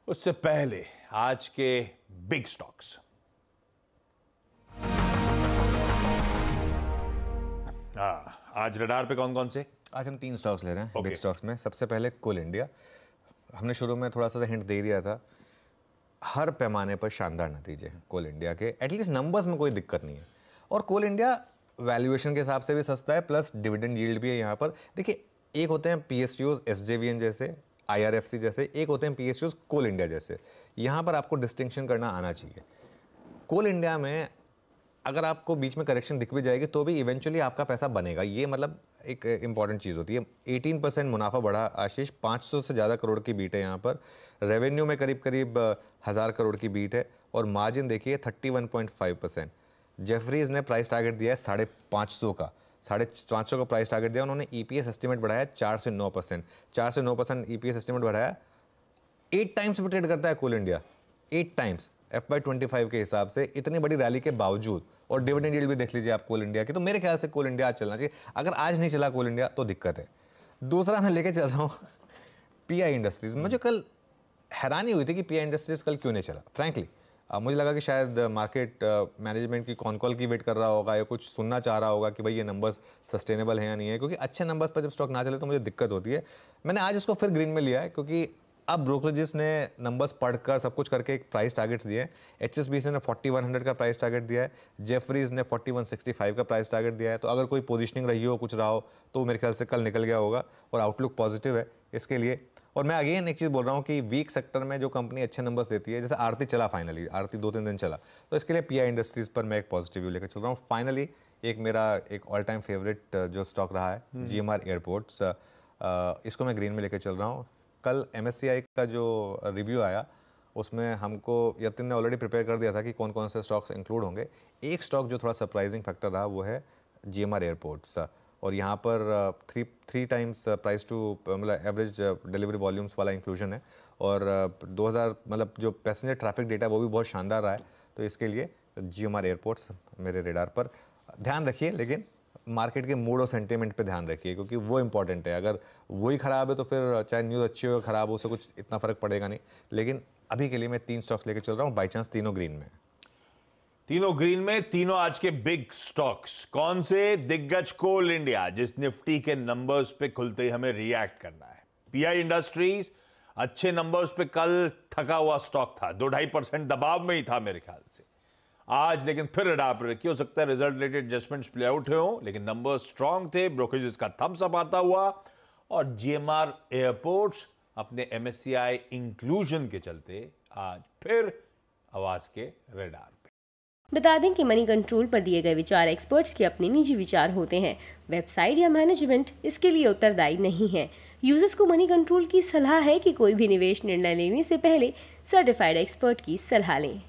उससे पहले आज के बिग स्टॉक्स। आज रडार पे कौन कौन से? आज हम 3 स्टॉक्स ले रहे हैं बिग Okay. स्टॉक्स में। सबसे पहले कोल इंडिया। हमने शुरू में थोड़ा सा हिंट दे दिया था, हर पैमाने पर शानदार नतीजे कोल इंडिया के, एटलीस्ट नंबर्स में कोई दिक्कत नहीं है। और कोल इंडिया वैल्यूएशन के हिसाब से भी सस्ता है, प्लस डिविडेंड यील्ड भी है यहाँ पर। देखिए, एक होते हैं PSUs SJVN जैसे, IRFC जैसे, एक होते हैं PSUs कोल इंडिया जैसे। यहाँ पर आपको डिस्टिंक्शन करना आना चाहिए। कोल इंडिया में अगर आपको बीच में करेक्शन दिख भी जाएगी तो भी इवेंचुअली आपका पैसा बनेगा, ये मतलब एक इंपॉर्टेंट चीज़ होती है। 18% मुनाफा बढ़ा आशीष, 500 से ज़्यादा करोड़ की बीट है यहाँ पर। रेवेन्यू में करीब करीब 1000 करोड़ की बीट है और मार्जिन देखिए 31.5%। जेफरीज ने प्राइस टारगेट दिया है 550 का, 550 का प्राइस टारगेट दिया। उन्होंने EPS एस्टिमेट बढ़ाया 4 से 9%, 4 से 9% EPS एस्टिमेट बढ़ाया। 8 टाइम्स पे ट्रेड करता है कोल इंडिया, 8 टाइम्स FY25 के हिसाब से, इतनी बड़ी रैली के बावजूद। और डिविडेंड यील्ड भी देख लीजिए आप कोल इंडिया की। तो मेरे ख्याल से कोल इंडिया आज चलना चाहिए। अगर आज नहीं चला कोल इंडिया तो दिक्कत है। दूसरा मैं लेके चल रहा हूँ PI इंडस्ट्रीज। मुझे कल हैरानी हुई थी कि PI इंडस्ट्रीज कल क्यों नहीं चला। फ्रैंकली मुझे लगा कि शायद मार्केट मैनेजमेंट की कॉल की वेट कर रहा होगा या कुछ सुनना चाह रहा होगा कि भाई ये नंबर्स सस्टेनेबल हैं या नहीं है, क्योंकि अच्छे नंबर्स पर जब स्टॉक ना चले तो मुझे दिक्कत होती है। मैंने आज इसको फिर ग्रीन में लिया है, क्योंकि अब ब्रोकरेजेस ने नंबर्स पढ़कर सब कुछ करके एक प्राइस टारगेट्स दिए हैं। HSBC ने 4100 का प्राइस टारगेट दिया है, जेफरीज ने 4165 का प्राइस टारगेट दिया है। तो अगर कोई पोजीशनिंग रही हो, कुछ रहा हो, तो मेरे ख्याल से कल निकल गया होगा और आउटलुक पॉजिटिव है इसके लिए। और मैं अगेन एक चीज़ बोल रहा हूँ कि वीक सेक्टर में जो कंपनी अच्छे नंबर्स देती है, जैसे आरती चला, फाइनली आरती 2-3 दिन चला, तो इसके लिए PI इंडस्ट्रीज़ पर मैं एक पॉजिटिव व्यू लेकर चल रहा हूँ। फाइनली एक मेरा एक ऑल टाइम फेवरेट जो स्टॉक रहा है GMR एयरपोर्ट्स, इसको मैं ग्रीन में लेकर चल रहा हूँ। कल MSCI का जो रिव्यू आया उसमें हमको यतिन ने ऑलरेडी प्रिपेयर कर दिया था कि कौन कौन से स्टॉक्स इंक्लूड होंगे। एक स्टॉक जो थोड़ा सरप्राइजिंग फैक्टर रहा वो है GMR एयरपोर्ट्स। और यहाँ पर 3 टाइम्स प्राइस टू मतलब एवरेज डिलीवरी वॉल्यूम्स वाला इंक्लूजन है। और 2000 मतलब जो पैसेंजर ट्रैफिक डेटा वो भी बहुत शानदार रहा है। तो इसके लिए GMR एयरपोर्ट्स मेरे रेडार पर। ध्यान रखिए, लेकिन मार्केट के मूड और सेंटीमेंट पे ध्यान रखिए, क्योंकि वो इंपॉर्टेंट है। अगर वही ख़राब है तो फिर चाहे न्यूज़ अच्छी हो ख़राब हो, उससे कुछ इतना फ़र्क पड़ेगा नहीं। लेकिन अभी के लिए मैं 3 स्टॉक्स लेके चल रहा हूँ, बाई चांस तीनों ग्रीन में। तीनों ग्रीन में, तीनों आज के बिग स्टॉक्स कौन से? दिग्गज कोल इंडिया, जिस निफ्टी के नंबर्स पे खुलते ही हमें रिएक्ट करना है। PI इंडस्ट्रीज अच्छे नंबर्स पे कल थका हुआ स्टॉक था, 2-2.5% दबाव में ही था मेरे ख्याल से। आज लेकिन फिर रडार पर रखिए, हो सकता है result related adjustments play out हो, लेकिन नंबर्स स्ट्रांग थे, ब्रोकरेजेस का थम्स अप आता हुआ। और GMR एयरपोर्ट्स अपने MSCI इंक्लूजन के चलते आज फिर आवाज के रडार पे। बता दें कि मनी कंट्रोल पर दिए गए विचार एक्सपर्ट्स के अपने निजी विचार होते हैं। वेबसाइट या मैनेजमेंट इसके लिए उत्तरदायी नहीं है। यूजर्स को मनी कंट्रोल की सलाह है कि कोई भी निवेश निर्णय लेने से पहले सर्टिफाइड एक्सपर्ट की सलाह लें।